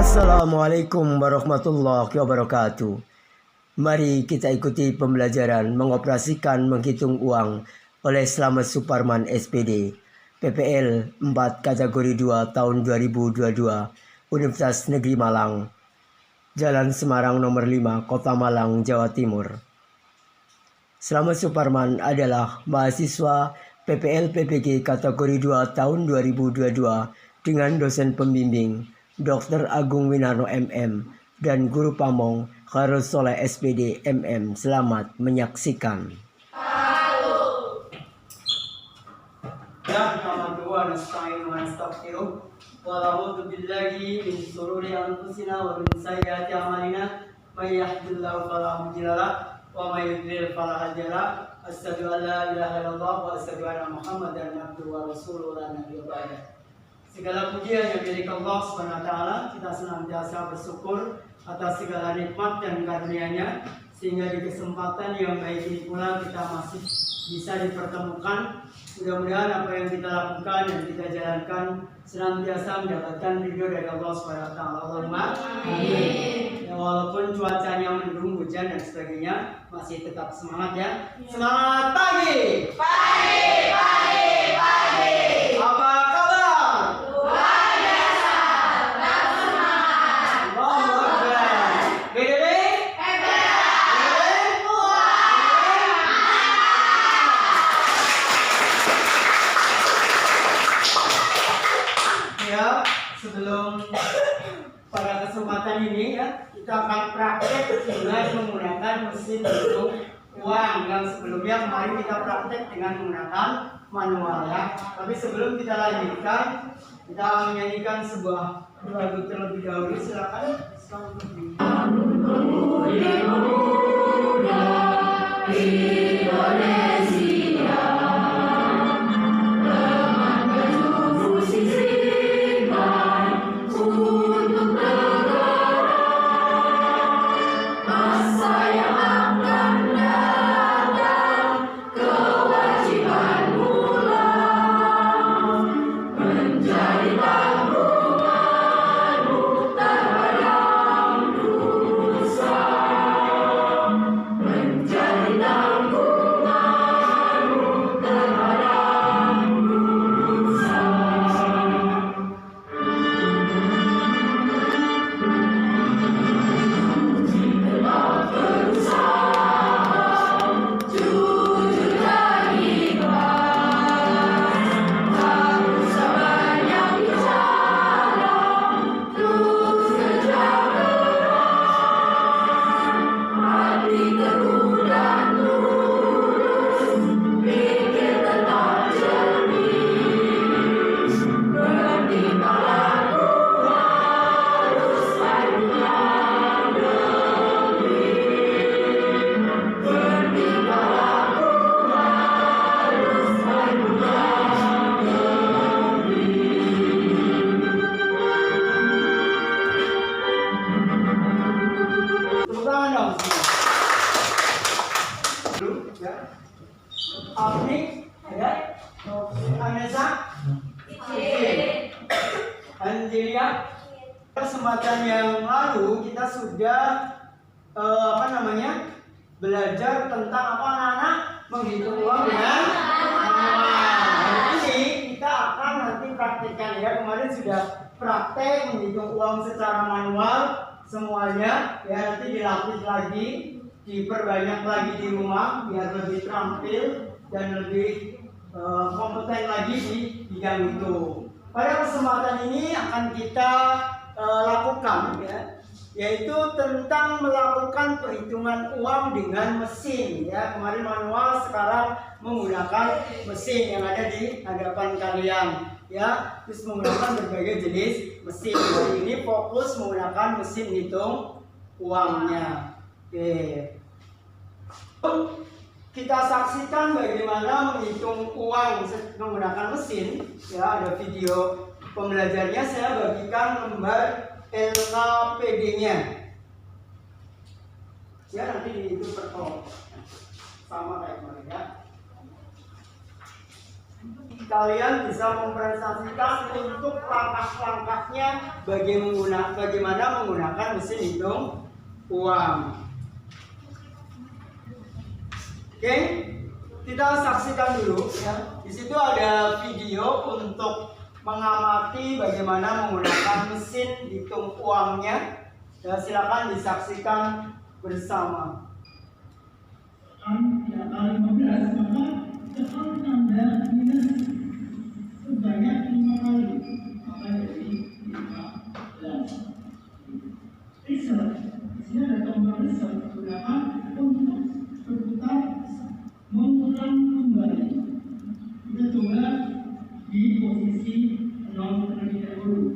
Assalamualaikum warahmatullahi wabarakatuh. Mari kita ikuti pembelajaran mengoperasikan menghitung uang oleh Slamet Suparman SPD, PPL 4 kategori 2 tahun 2022, Universitas Negeri Malang, Jalan Semarang nomor 5, Kota Malang, Jawa Timur. Slamet Suparman adalah mahasiswa PPL PPG kategori 2 tahun 2022 dengan dosen pembimbing Dr. Agung Winarno MM dan Guru Pamong Khairul Soleh SPD MM. Selamat menyaksikan. Segala pujian yang milik Allah SWT, kita senantiasa bersyukur atas segala nikmat dan karunia-Nya, sehingga di kesempatan yang baik ini pula kita masih bisa dipertemukan. Mudah-mudahan apa yang kita lakukan dan kita jalankan senantiasa mendapatkan ridho dari Allah SWT. Allahumma amin. Ya, walaupun cuacanya mendung, hujan dan sebagainya, masih tetap semangat ya. Semangat pagi. Pagi, pagi, pagi. Apa sebelum pada kesempatan ini ya, kita akan praktek dengan menggunakan mesin hitung uang. Yang sebelumnya kemarin kita praktek dengan menggunakan manual ya. Tapi sebelum kita lanjutkan, kita menyanyikan sebuah lagu terlebih dahulu. Silakan. Kesempatan yang lalu kita sudah belajar tentang apa anak-anak menghitung uang dengan manual. Hari ini kita akan nanti praktikkan ya. Kemarin sudah praktek menghitung uang secara manual semuanya ya, nanti dilatih lagi, diperbanyak lagi di rumah biar lebih terampil dan lebih kompeten lagi di bidang itu. Pada kesempatan ini akan kita lakukan ya, yaitu tentang melakukan perhitungan uang dengan mesin ya. Kemarin manual, sekarang menggunakan mesin yang ada di hadapan kalian ya. Terus menggunakan berbagai jenis mesin. Hari ini fokus menggunakan mesin hitung uangnya. Oke. Kita saksikan bagaimana menghitung uang menggunakan mesin ya. Ada video pembelajarnya, saya bagikan lembar LKPD-nya ya, nanti itu pertolongan sama kayak kemarin ya. kalian bisa mempresentasikan untuk langkah-langkahnya bagaimana menggunakan mesin hitung uang. Oke, kita saksikan dulu ya. Di situ ada video untuk mengamati bagaimana menggunakan mesin hitung uangnya. Ya, silakan disaksikan bersama. Yang kali 15 maka tekan tanda minus sebanyak 5 kali, maka jadi 15. Reset, di sini ada tombol reset gunakan untuk berputar mengulang kembali. Kita coba di posisi 0 terlebih dahulu.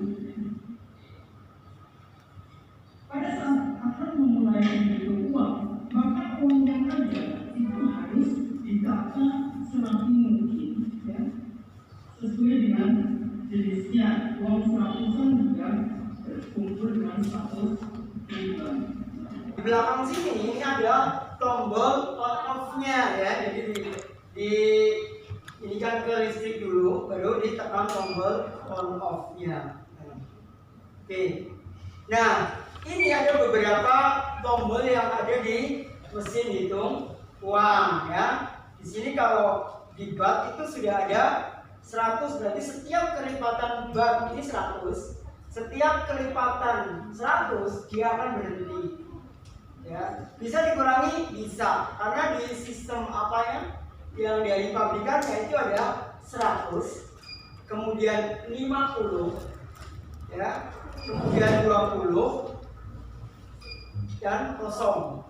Pada saat akan memulai menghitung uang, maka uang yang ada itu harus ditata serapi mungkin, ya, sesuai dengan jenisnya. Uang 100-an juga berkumpul dengan 100 ribuan. Di belakang sini ini ada tombol on off-nya ya. Jadi ini kan ke listrik dulu, baru ditekan tombol on off-nya. Oke. Nah, ini ada beberapa tombol yang ada di mesin hitung uang ya. Di sini kalau di bat itu sudah ada 100, berarti setiap kelipatan bat ini 100. Setiap kelipatan 100 dia akan berhenti. Ya, bisa dikurangi bisa, karena di sistem apa ya yang dari pabrikannya itu ada 100, kemudian 50, ya, kemudian 20 dan kosong.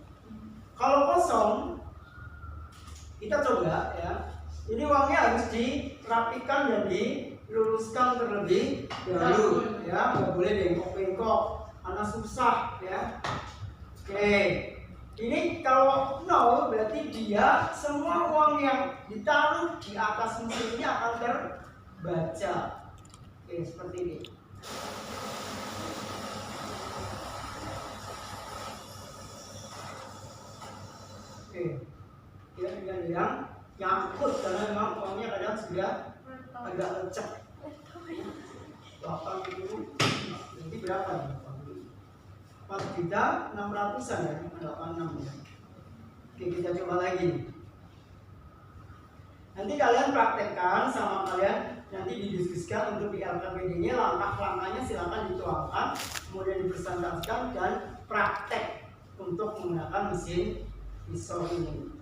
Kalau kosong, kita coba ya. Ini uangnya harus dirapikan dan diluruskan terlebih dahulu, ya. Nggak boleh bengkok-bengkok, karena susah, ya. Oke, ini kalau 0 berarti dia semua uang yang ditaruh di atas mesin ini akan terbaca. Oke, seperti ini. Oke, dia dengan yang nyangkut karena memang uangnya kadang sudah agak lecek. 80, nanti berapa nih? 4.600.000-an ya, 86 ya. Oke, kita coba lagi. Nanti kalian praktekkan sama kalian, nanti didiskusikan untuk di LKPD-nya, langkah-langkahnya silakan dituangkan, kemudian dipresentasikan dan praktek untuk menggunakan mesin pisau ini.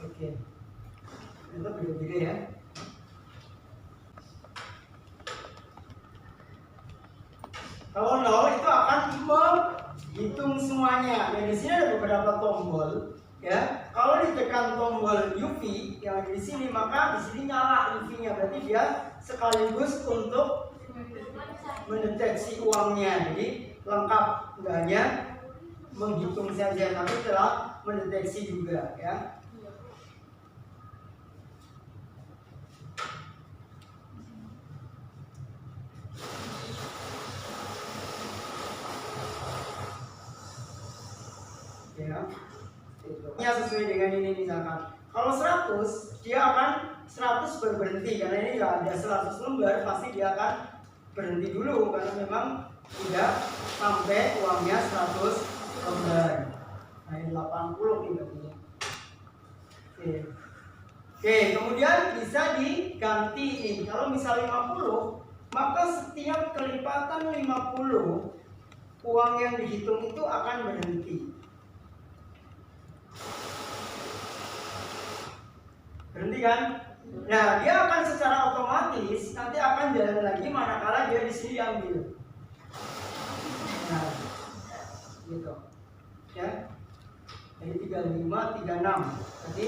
Oke, itu beda-beda ya. Kalau 0 itu akan menghitung semuanya. Dan di sini ada beberapa tombol, ya. Kalau ditekan tombol UV yang ada di sini, maka di sini nyala UV-nya. Berarti dia sekaligus untuk mendeteksi uangnya. Jadi lengkap, nggak hanya menghitung saja, tapi telah mendeteksi juga, ya. Ya, ini sesuai dengan ini misalkan. Kalau 100, dia akan 100 berhenti karena ini nggak ada 100 lembar, pasti dia akan berhenti dulu karena memang tidak sampai uangnya 100 lembar. Nah, ini 80 nih berarti. Oke, kemudian bisa diganti ini. Kalau misal 50, maka setiap kelipatan 50 uang yang dihitung itu akan berhenti. Berhenti kan? Nah, dia akan secara otomatis nanti akan jalan lagi manakala dia di sini diambil. Nah, gitu. Ya. Jadi 35, 36. Jadi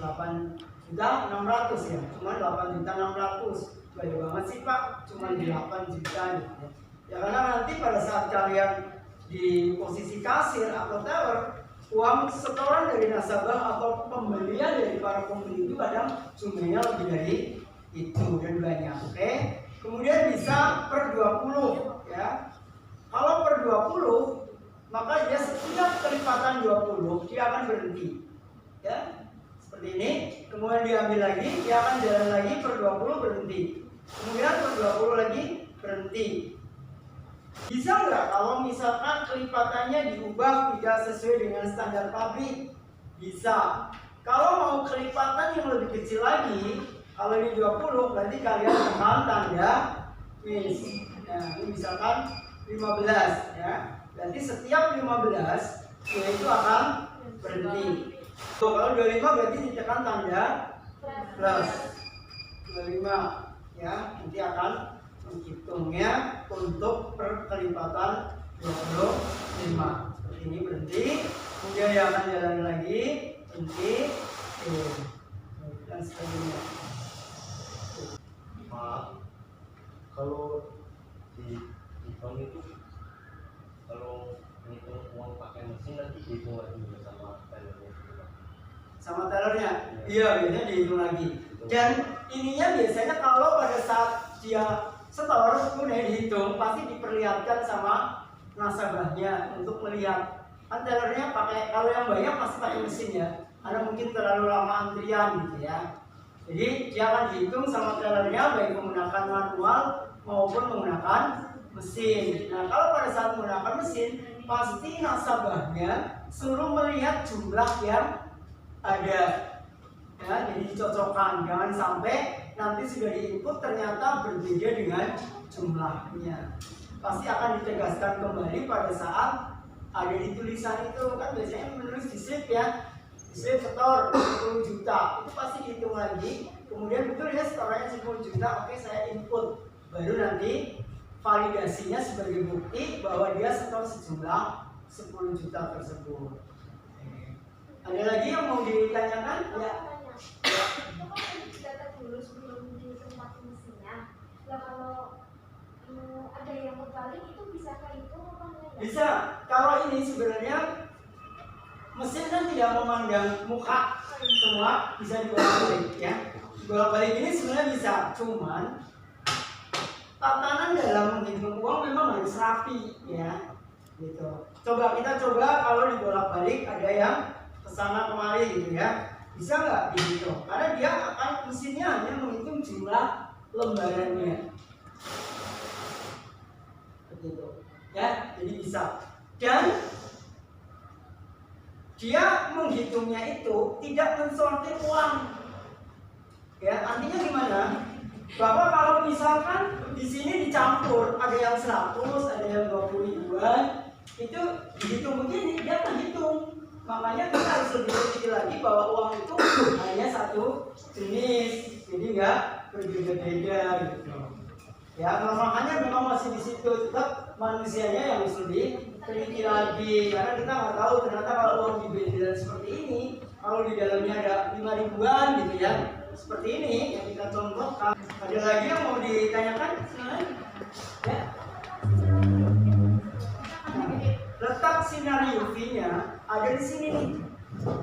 8.600.000 ya. Cuma 8.600.000. Banyak banget sih, Pak. Cuma 8 juta gitu ya. Ya karena nanti pada saat kalian di posisi kasir atau teller, uang setoran dari nasabah atau pembelian dari para pembeli itu kadang jumlahnya lebih dari itu dan banyak. Oke. Kemudian bisa per 20 ya. Kalau per 20 maka dia setiap kelipatan 20 dia akan berhenti. ya, seperti ini. Kemudian diambil lagi, dia akan jalan lagi per 20 berhenti. Kemudian per 20 lagi berhenti. Bisa nggak kalau misalkan kelipatannya diubah tidak sesuai dengan standar pabrik? Bisa. Kalau mau kelipatan yang lebih kecil lagi, kalau ini 20 berarti kalian tekan tanda minus. Nah, ini misalkan 15 ya. Berarti setiap 15 yaitu akan berhenti. Kalau 25 berarti ditekan tanda plus. 25 ya, nanti akan menghitungnya untuk per kelipatan 25. Seperti ini berhenti, kemudian dia akan jalan lagi, berhenti, dan sebagainya. Maaf, kalau dihitung itu, kalau menghitung uang pakai mesin nanti dihitung lagi sama tellernya. Sama tellernya? Iya, biasanya dihitung lagi. Dan ininya biasanya kalau pada saat dia setor, kemudian dihitung, pasti diperlihatkan sama nasabahnya untuk melihat. Kan tellernya pakai, kalau yang banyak pasti pakai mesin ya. Ada mungkin terlalu lama antrian gitu ya. Jadi dia akan dihitung sama tellernya baik menggunakan manual maupun menggunakan mesin. Nah, kalau pada saat menggunakan mesin, pasti nasabahnya suruh melihat jumlah yang ada. Ya, jadi dicocokkan, jangan sampai nanti sudah diinput ternyata berbeda dengan jumlahnya. Pasti akan ditegaskan kembali pada saat ada di tulisan itu. Kan biasanya menulis di slip ya, di slip setor 10 juta, itu pasti dihitung lagi. Kemudian betul ya setornya 10 juta, oke saya input, baru nanti validasinya sebagai bukti bahwa dia setor sejumlah 10 juta tersebut. Ada lagi yang mau ditanyakan? Ya. Itu kan data dulu sebelum ditempati mesinnya. Nah kalau ada yang berbalik itu bisa kayak itu apa enggak? Bisa. Kalau ini sebenarnya mesin kan tidak memandang muka semua, bisa dibolak-balik ya. Dibolak-balik ini sebenarnya bisa, cuman tatanan dalam menghitung uang memang harus rapi ya. Gitu. Kita coba kalau dibolak-balik ada yang kesana kemari gitu ya. Bisa nggak dihitung? Karena dia akan mesinnya hanya menghitung jumlah lembarannya. Begitu. Ya, jadi bisa. Dan dia menghitungnya itu tidak mensortir uang. Ya, artinya gimana? Bahwa kalau misalkan di sini dicampur, ada yang 100, ada yang 20 ribuan, itu dihitung begini, dia akan hitung. Makanya kita harus lebih teliti lagi bahwa uang itu hanya satu jenis, jadi nggak berbeda-beda gitu. Ya, makanya memang masih di situ, tetap manusianya yang harus lebih teliti lagi, karena kita nggak tahu ternyata kalau uang dibeda seperti ini, kalau di dalamnya ada 5 ribuan gitu ya, seperti ini yang kita contohkan. Ada lagi yang mau ditanyakan? Ya. Letak sinar UV-nya ada di sini nih.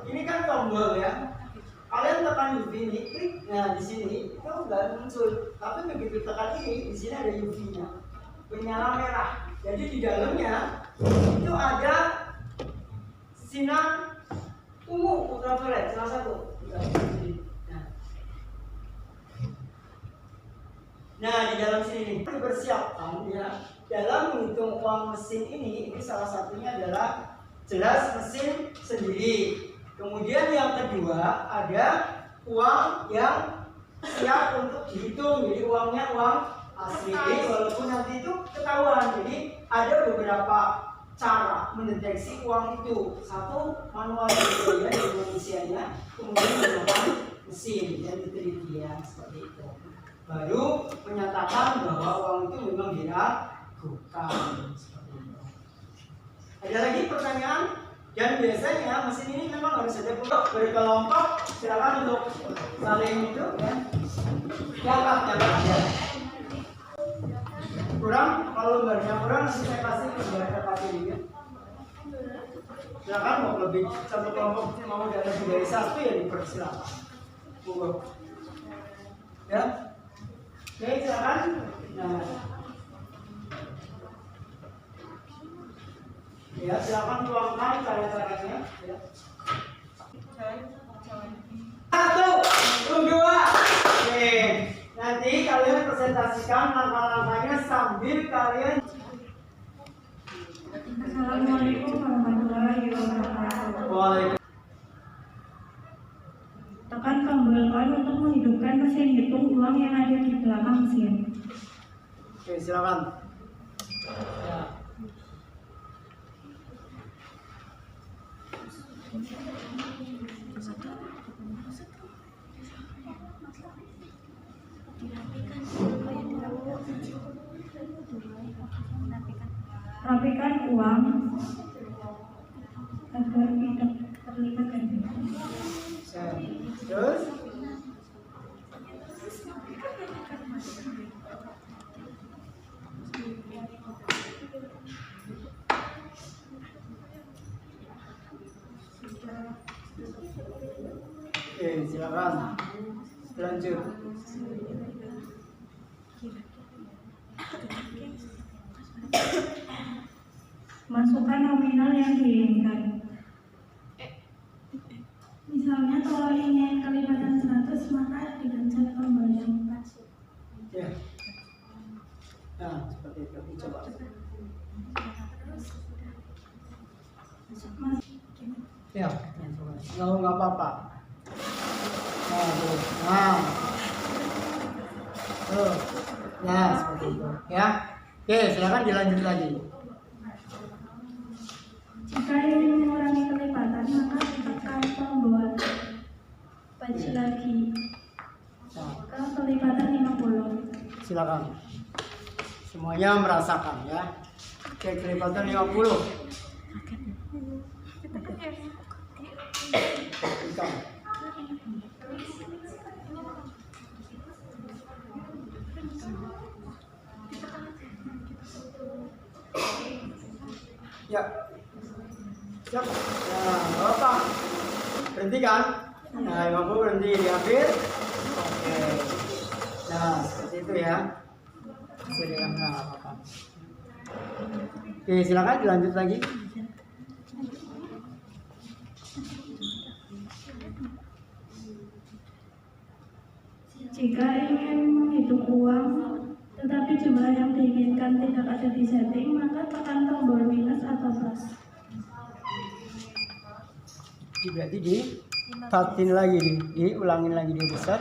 Ini kan tombol ya. Kalian tekan UV ini, klik. Nah di sini itu nggak muncul. Tapi begitu tekan ini, di sini ada UV-nya, menyala merah. Jadi di dalamnya itu ada sinar ungu ultraviolet salah satu. Nah di dalam sini nih dipersiapkan ya. Dalam menghitung uang mesin ini salah satunya adalah jelas mesin sendiri. Kemudian yang kedua ada uang yang siap untuk dihitung. Jadi uangnya uang asli, walaupun nanti itu ketahuan. Jadi ada beberapa cara mendeteksi uang itu. Satu manual dari manusianya, kemudian menggunakan mesin dan ketelitian seperti itu. Baru menyatakan bahwa uang itu memang diragukan. Seperti itu. Ada lagi pertanyaan? Dan biasanya mesin ini memang harus ada berkelompok. Silakan untuk saling itu ya. Silakan ya. Kurang, kalau lembarnya kurang nanti saya kasih lembar pakai ini. Silakan mau lebih satu kelompok mau lebih dari satu ya dipersilakan. Ya. Oke, silakan. Nah. Ya, silakan tuangkan cara-caranya. Ya. Satu, dua. Oke. Nanti kalian presentasikan langkah-langkahnya sambil kalian. Assalamualaikum warahmatullahi wabarakatuh. Waalaikumsalam. Tekan tombol on untuk menghidupkan mesin hitung uang yang ada di belakang mesin. Oke, silakan. Ya. Rapikan uang agar tidak terlibat ganda. Terus? Oke, silakan. Lanjut. Masukkan nominal yang diinginkan. Misalnya kalau ingin kelipatan 100 maka dipencet tombol yang pas. Ya. Nah, seperti itu. Dicoba. Ya, nggak apa-apa. Nah, tuh. Nah. Tuh. Nah, seperti itu. Ya. Oke, silakan dilanjut lagi. Jika ingin mengurangi kelipatan maka tekan tombol baju lagi Nah, ke kelipatan 50. silakan. Semuanya merasakan ya. Oke, kelipatan 50. Hitam. Ya. Siap. Nah, apa? Berhenti kan? Nah, 50 berhenti di akhir. Oke. Nah, seperti itu ya. Sudah nggak apa-apa. Oke, silakan dilanjut lagi. Jika ingin menghitung uang tetapi jumlah yang diinginkan tidak ada di setting maka tekan tombol minus atau plus. Berarti ditatin lagi, diulangin lagi, di reset,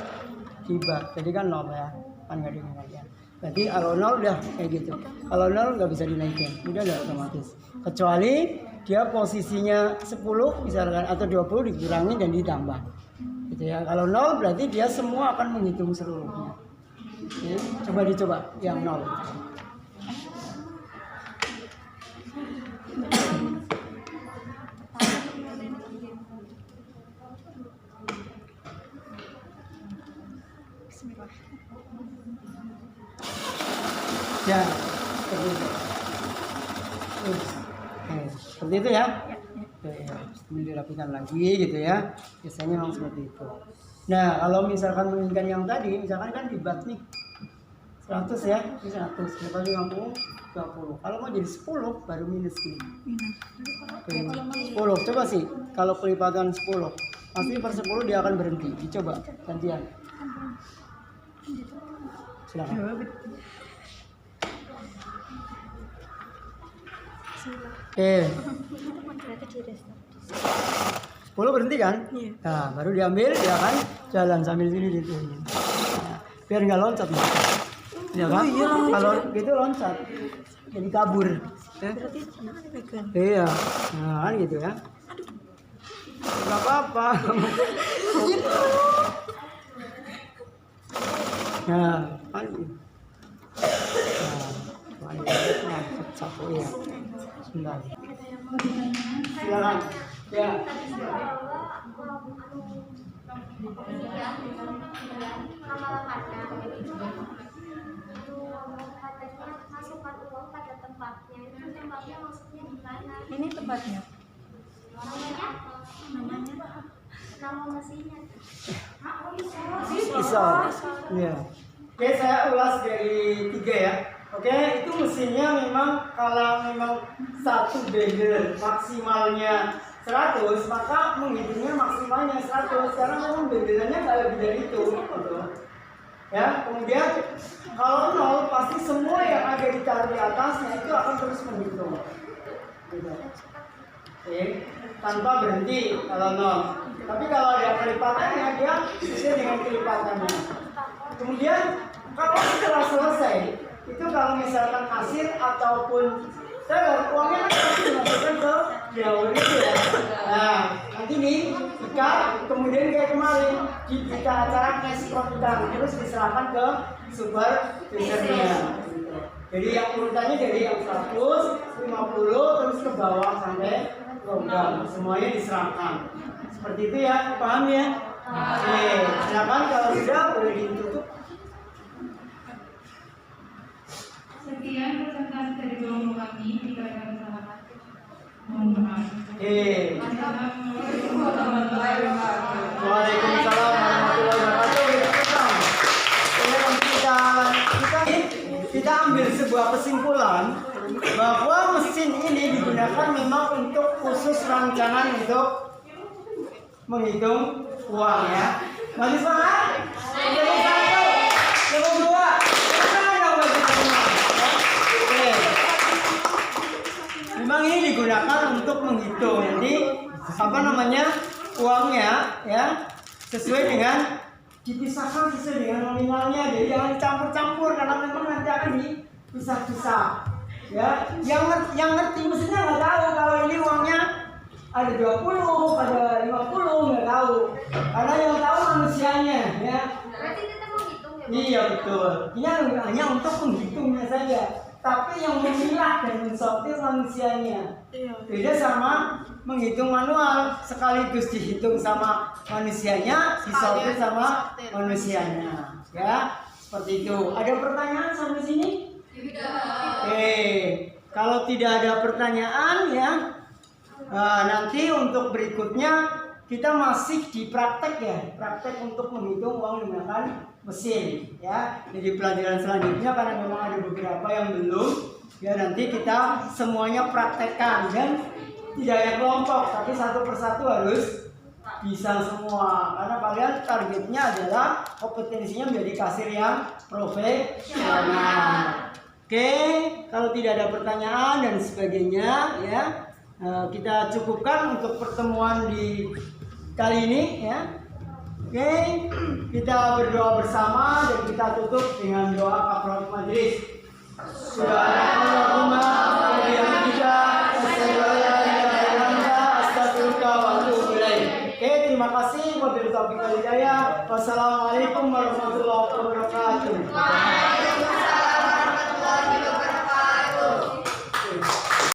tiba. Jadi kan 0 ya, kan nggak dinaikin. Berarti kalau 0 udah kayak gitu. Kalau 0 nggak bisa dinaikin, udah otomatis. Kecuali dia posisinya 10 misalkan atau 20 dikurangi dan ditambah. Gitu ya. Kalau 0 berarti dia semua akan menghitung seluruhnya. Oke, coba dicoba yang 0. Ya, seperti itu. Seperti itu ya. Oke, sambil dirapikan lagi gitu ya. Biasanya memang seperti itu. Nah, kalau misalkan menginginkan yang tadi, misalkan kan dibat nih 100 ya, ini 100, kali 50, 20. Kalau mau jadi 10 baru minus gini. Oke, 10. Coba sih kalau kelipatan 10. Pasti per 10 dia akan berhenti. Dicoba gantian. Silakan. Oke. 10 berhenti kan? Nah, baru diambil, dia akan jalan sambil sini gitu. Nah, biar nggak loncat. Ya kan? Kalau gitu loncat, jadi kabur. Iya, nah kan gitu ya. Nggak apa-apa. Nah, kan gitu. Nah, satu ya. Sebentar. Silakan. Ya. Katanya masukkan uang pada tempatnya. Itu tempatnya maksudnya di mana? Ini tempatnya. Namanya nama mesinnya. Pisau. Iya. Oke, saya ulas dari 3 ya. Oke, itu mesinnya memang kalau memang satu bagel maksimalnya 100, maka menghitungnya maksimalnya 100 karena memang benderanya nggak lebih dari itu gitu. Ya, kemudian kalau 0 pasti semua yang ada ditaruh di atasnya itu akan terus menghitung gitu. Oke, tanpa berhenti kalau 0. Tapi kalau ada kelipatannya dia sesuai dengan kelipatannya. Kemudian kalau setelah selesai itu kalau misalkan kasir ataupun teller uangnya kan pasti dimasukkan ke biawar itu ya. Nah nanti nih jika kemudian kayak kemarin kita acara cash product terus diserahkan ke supervisornya. Jadi yang urutannya dari yang 100, 50 terus ke bawah sampai logam semuanya diserahkan. Seperti itu ya, paham ya? Oke, silakan kalau sudah boleh ditutup. Sekian presentasi dari Guru kami, dikatakan kesalahan. Mohon maaf. Assalamualaikum warahmatullahi wabarakatuh. Waalaikumsalam warahmatullahi wabarakatuh. Kita ambil sebuah kesimpulan bahwa mesin ini digunakan memang untuk khusus rancangan untuk menghitung uang ya. Masih semangat? Level 1, level 2. Memang ini digunakan untuk menghitung. Jadi apa namanya uangnya ya sesuai dengan dipisahkan sesuai dengan nominalnya. Jadi jangan campur-campur karena memang nanti akan dipisah-pisah. Ya, yang ngerti mesinnya nggak tahu kalau ini uangnya ada 20, ada 50 nggak tahu. Karena yang tahu manusianya ya. Berarti kita menghitung ya? Iya betul. Ini hanya untuk menghitungnya saja. Tapi yang memilah dan mensortir manusianya. Beda sama menghitung manual, sekaligus dihitung sama manusianya, disortir sama manusianya. Ya, seperti itu. Ada pertanyaan sampai sini? Tidak. Kalau tidak ada pertanyaan ya, nanti untuk berikutnya kita masih di praktek ya, praktek untuk menghitung uang menggunakan mesin ya. Jadi pelajaran selanjutnya karena memang ada beberapa yang belum ya, nanti kita semuanya praktekkan dan tidak ada kelompok tapi satu persatu harus bisa semua karena kalian targetnya adalah kompetensinya menjadi kasir yang profesional. Oke, kalau tidak ada pertanyaan dan sebagainya ya, kita cukupkan untuk pertemuan di kali ini ya. Oke, kita berdoa bersama dan kita tutup dengan doa kafaratul majelis. Subhanallahumma wa bihamdika asyhadu an la ilaha illa anta astaghfiruka wa atubu ilaik. Oke, terima kasih wabillahi taufiq wal hidayah. Wassalamualaikum warahmatullahi wabarakatuh.